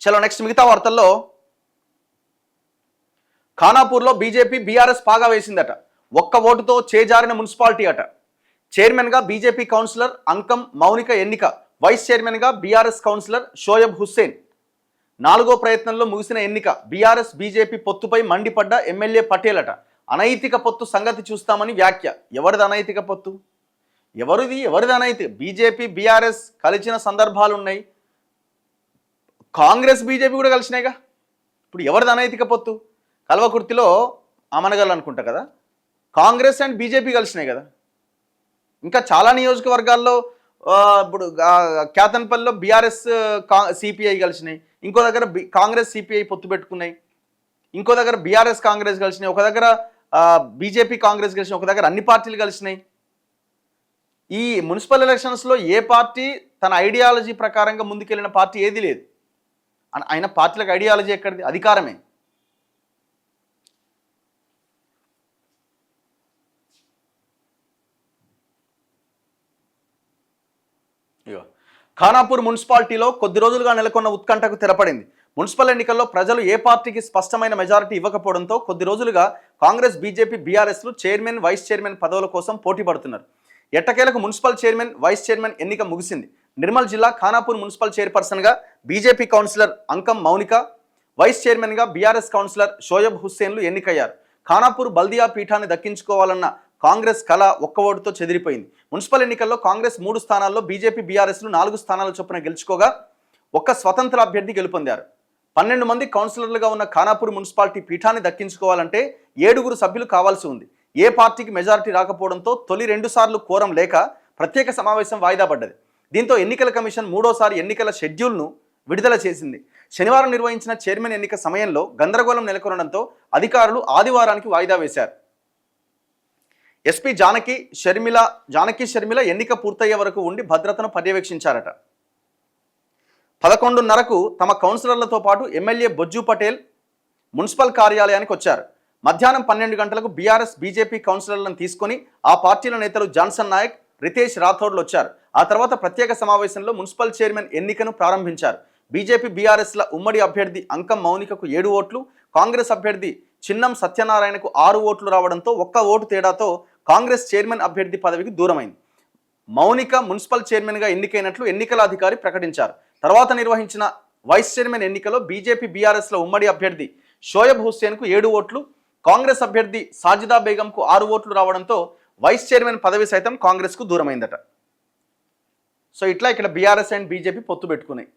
చలో నెక్స్ట్ మిగతా వార్తల్లో ఖానాపూర్లో బీజేపీ బీఆర్ఎస్ పాగా వేసిందట. ఒక్క ఓటుతో చేజారిన మున్సిపాలిటీ అట. చైర్మన్గా బీజేపీ కౌన్సిలర్ అంకం మౌనిక ఎన్నిక. వైస్ చైర్మన్గా బీఆర్ఎస్ కౌన్సిలర్ షోయబ్ హుస్సేన్. 4వ ప్రయత్నంలో ముగిసిన ఎన్నిక. బీఆర్ఎస్ బీజేపీ పొత్తుపై మండిపడ్డ ఎమ్మెల్యే పటేల్ అట. అనైతిక పొత్తు సంగతి చూస్తామని వ్యాఖ్య. ఎవరిది అనైతిక పొత్తు? ఎవరిది అనైతిక? బీజేపీ బీఆర్ఎస్ కలిసిన సందర్భాలు ఉన్నాయి. కాంగ్రెస్ బీజేపీ కూడా కలిసినాయిగా. ఇప్పుడు ఎవరిది అనైతిక పొత్తు? కల్వకుర్తిలో అమనగల్ అనుకుంటా కదా, కాంగ్రెస్ అండ్ బీజేపీ కలిసినాయి కదా. ఇంకా చాలా నియోజకవర్గాల్లో ఇప్పుడు కేతన్పల్లిలో బీఆర్ఎస్ సిపిఐ కలిసినాయి, ఇంకో దగ్గర కాంగ్రెస్ సిపిఐ పొత్తు పెట్టుకున్నాయి, ఇంకో దగ్గర బీఆర్ఎస్ కాంగ్రెస్ కలిసినాయి, ఒక దగ్గర బీజేపీ కాంగ్రెస్ కలిసినాయి, ఒక దగ్గర అన్ని పార్టీలు కలిసినాయి. ఈ మున్సిపల్ ఎలక్షన్స్లో ఏ పార్టీ తన ఐడియాలజీ ప్రకారంగా ముందుకెళ్ళిన పార్టీ ఏది లేదు. ఆయన పార్టీలకు ఐడియాలజీ ఎక్కడిది? అధికారమే. ఖానాపూర్ మున్సిపాలిటీలో కొద్ది రోజులుగా నెలకొన్న ఉత్కంఠకు తెరపడింది. మున్సిపల్ ఎన్నికల్లో ప్రజలు ఏ పార్టీకి స్పష్టమైన మెజారిటీ ఇవ్వకపోవడంతో కొద్ది రోజులుగా కాంగ్రెస్ బీజేపీ బీఆర్ఎస్లు చైర్మన్ వైస్ చైర్మన్ పదవుల కోసం పోటీ పడుతున్నారు. ఎట్టకేలకు మున్సిపల్ చైర్మన్ వైస్ చైర్మన్ ఎన్నిక ముగిసింది. నిర్మల్ జిల్లా ఖానాపూర్ మున్సిపల్ చైర్పర్సన్గా బీజేపీ కౌన్సిలర్ అంకం మౌనిక, వైస్ చైర్మన్గా బీఆర్ఎస్ కౌన్సిలర్ షోయబ్ హుస్సేన్లు ఎన్నికయ్యారు. ఖానాపూర్ బల్దియా పీఠాన్ని దక్కించుకోవాలన్న కాంగ్రెస్ కళ ఒక్క ఓటుతో చెదిరిపోయింది. మున్సిపల్ ఎన్నికల్లో కాంగ్రెస్ 3 స్థానాల్లో, బీజేపీ బీఆర్ఎస్లు 4 స్థానాల చొప్పున గెలుచుకోగా ఒక్క స్వతంత్ర అభ్యర్థి గెలుపొందారు. 12 మంది కౌన్సిలర్లుగా ఉన్న ఖానాపూర్ మున్సిపాలిటీ పీఠాన్ని దక్కించుకోవాలంటే 7 సభ్యులు కావాల్సి ఉంది. ఏ పార్టీకి మెజారిటీ రాకపోవడంతో తొలి 2 సార్లు కోరం లేక ప్రత్యేక సమావేశం వాయిదా పడ్డది. దీంతో ఎన్నికల కమిషన్ 3వసారి ఎన్నికల షెడ్యూల్ను విడుదల చేసింది. శనివారం నిర్వహించిన చైర్మన్ ఎన్నిక సమయంలో గందరగోళం నెలకొనడంతో అధికారులు ఆదివారానికి వాయిదా వేశారు. ఎస్పీ జానకి షర్మిల ఎన్నిక పూర్తయ్యే వరకు ఉండి భద్రతను పర్యవేక్షించారట. 11:30కు తమ కౌన్సిలర్లతో పాటు ఎమ్మెల్యే బొజ్జు పటేల్ మున్సిపల్ కార్యాలయానికి వచ్చారు. మధ్యాహ్నం 12 గంటలకు బీఆర్ఎస్ బీజేపీ కౌన్సిలర్లను తీసుకొని ఆ పార్టీల నేతలు జాన్సన్ నాయక్, రితేష్ రాథోడ్లు వచ్చారు. ఆ తర్వాత ప్రత్యేక సమావేశంలో మున్సిపల్ చైర్మన్ ఎన్నికను ప్రారంభించారు. బీజేపీ బీఆర్ఎస్ల ఉమ్మడి అభ్యర్థి అంకం మౌనికకు 7 ఓట్లు, కాంగ్రెస్ అభ్యర్థి చిన్నం సత్యనారాయణకు 6 ఓట్లు రావడంతో ఒక్క ఓటు తేడాతో కాంగ్రెస్ చైర్మన్ అభ్యర్థి పదవికి దూరమైంది. మౌనిక మున్సిపల్ చైర్మన్గా ఎన్నికైనట్లు ఎన్నికల అధికారి ప్రకటించారు. తర్వాత నిర్వహించిన వైస్ చైర్మన్ ఎన్నికలో బీజేపీ బీఆర్ఎస్ల ఉమ్మడి అభ్యర్థి షోయబ్ హుస్సేన్కు 7 ఓట్లు, కాంగ్రెస్ అభ్యర్థి సాజిదా బేగంకు 6 ఓట్లు రావడంతో వైస్ చైర్మన్ పదవి సైతం కాంగ్రెస్కు దూరమైందట. సో ఇట్లా ఇక్కడ బీఆర్ఎస్ అండ్ బీజేపీ పొత్తు పెట్టుకున్నాయి.